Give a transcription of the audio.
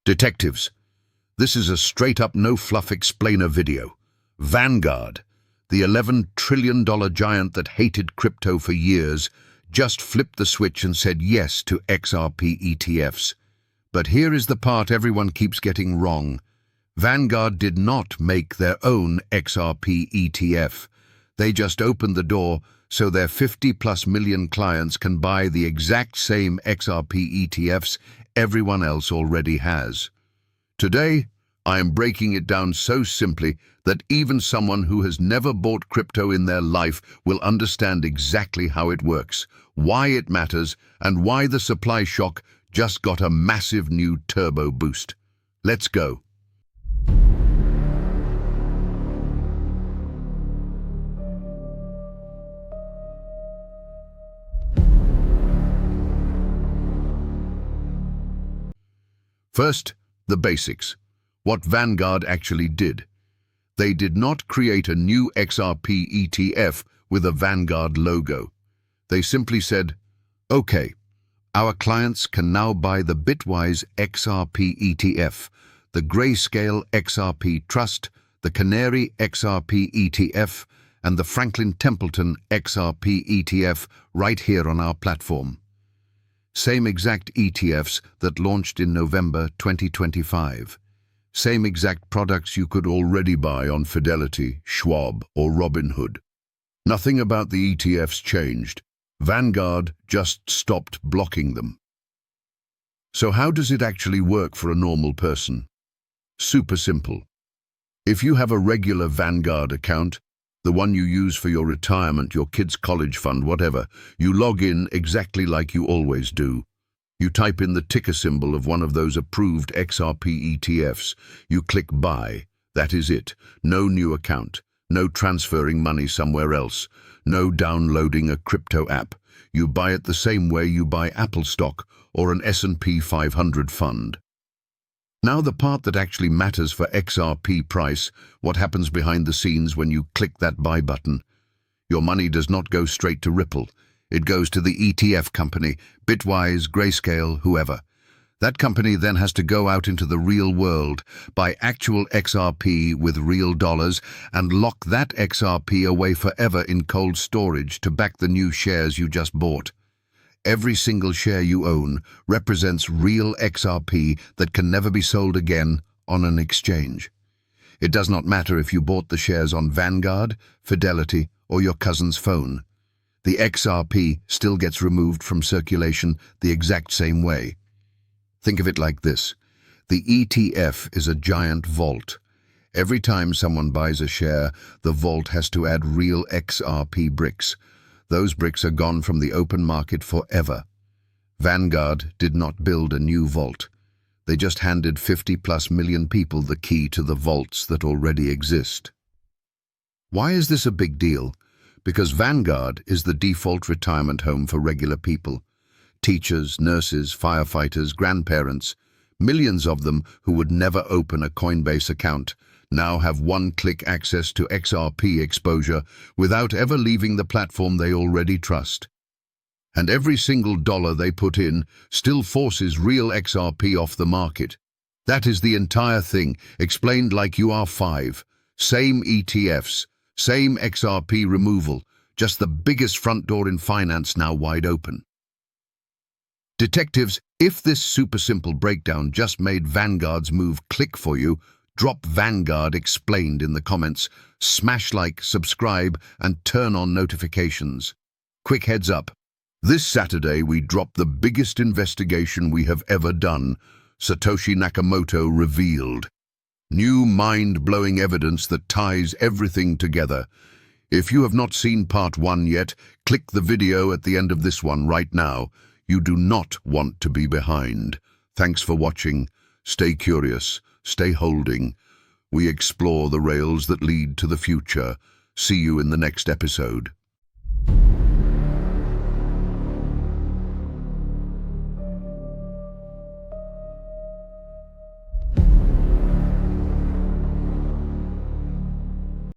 Detectives, this is a straight-up no-fluff explainer video. Vanguard, the $11 trillion giant that hated crypto for years, just flipped the switch and said yes to XRP ETFs. But here is the part everyone keeps getting wrong. Vanguard did not make their own XRP ETF. They just opened the door so their 50+ million clients can buy the exact same XRP ETFs everyone else already has. Today, I am breaking it down so simply that even someone who has never bought crypto in their life will understand exactly how it works, why it matters, and why the supply shock just got a massive new turbo boost. Let's go. First, the basics. What Vanguard actually did. They did not create a new XRP ETF with a Vanguard logo. They simply said, okay, our clients can now buy the Bitwise XRP ETF, the Grayscale XRP Trust, the Canary XRP ETF, and the Franklin Templeton XRP ETF right here on our platform. Same exact ETFs that launched in November 2025. Same exact products you could already buy on Fidelity, Schwab, or Robinhood. Nothing about the ETFs changed. Vanguard just stopped blocking them. So how does it actually work for a normal person? Super simple. If you have a regular Vanguard account, the one you use for your retirement, your kids' college fund, whatever, you log in exactly like you always do. You type in the ticker symbol of one of those approved XRP ETFs. You click buy. That is it. No new account. No transferring money somewhere else. No downloading a crypto app. You buy it the same way you buy Apple stock or an S&P 500 fund. Now the part that actually matters for XRP price, what happens behind the scenes when you click that buy button. Your money does not go straight to Ripple. It goes to the ETF company, Bitwise, Grayscale, whoever. That company then has to go out into the real world, buy actual XRP with real dollars, and lock that XRP away forever in cold storage to back the new shares you just bought. Every single share you own represents real XRP that can never be sold again on an exchange. It does not matter if you bought the shares on Vanguard, Fidelity, or your cousin's phone. The XRP still gets removed from circulation the exact same way. Think of it like this. The ETF is a giant vault. Every time someone buys a share, the vault has to add real XRP bricks. Those bricks are gone from the open market forever. Vanguard did not build a new vault. They just handed 50+ million people the key to the vaults that already exist. Why is this a big deal? Because Vanguard is the default retirement home for regular people. Teachers, nurses, firefighters, grandparents, millions of them who would never open a Coinbase account, now have one-click access to XRP exposure without ever leaving the platform they already trust. And every single dollar they put in still forces real XRP off the market. That is the entire thing, explained like you are five. Same ETFs, same XRP removal, just the biggest front door in finance now wide open. Detectives, if this super simple breakdown just made Vanguard's move click for you, drop Vanguard Explained in the comments, smash like, subscribe, and turn on notifications. Quick heads up. This Saturday we drop the biggest investigation we have ever done. Satoshi Nakamoto revealed. New mind-blowing evidence that ties everything together. If you have not seen part 1 yet, click the video at the end of this one right now. You do not want to be behind. Thanks for watching. Stay curious. Stay holding. We explore the rails that lead to the future. See you in the next episode.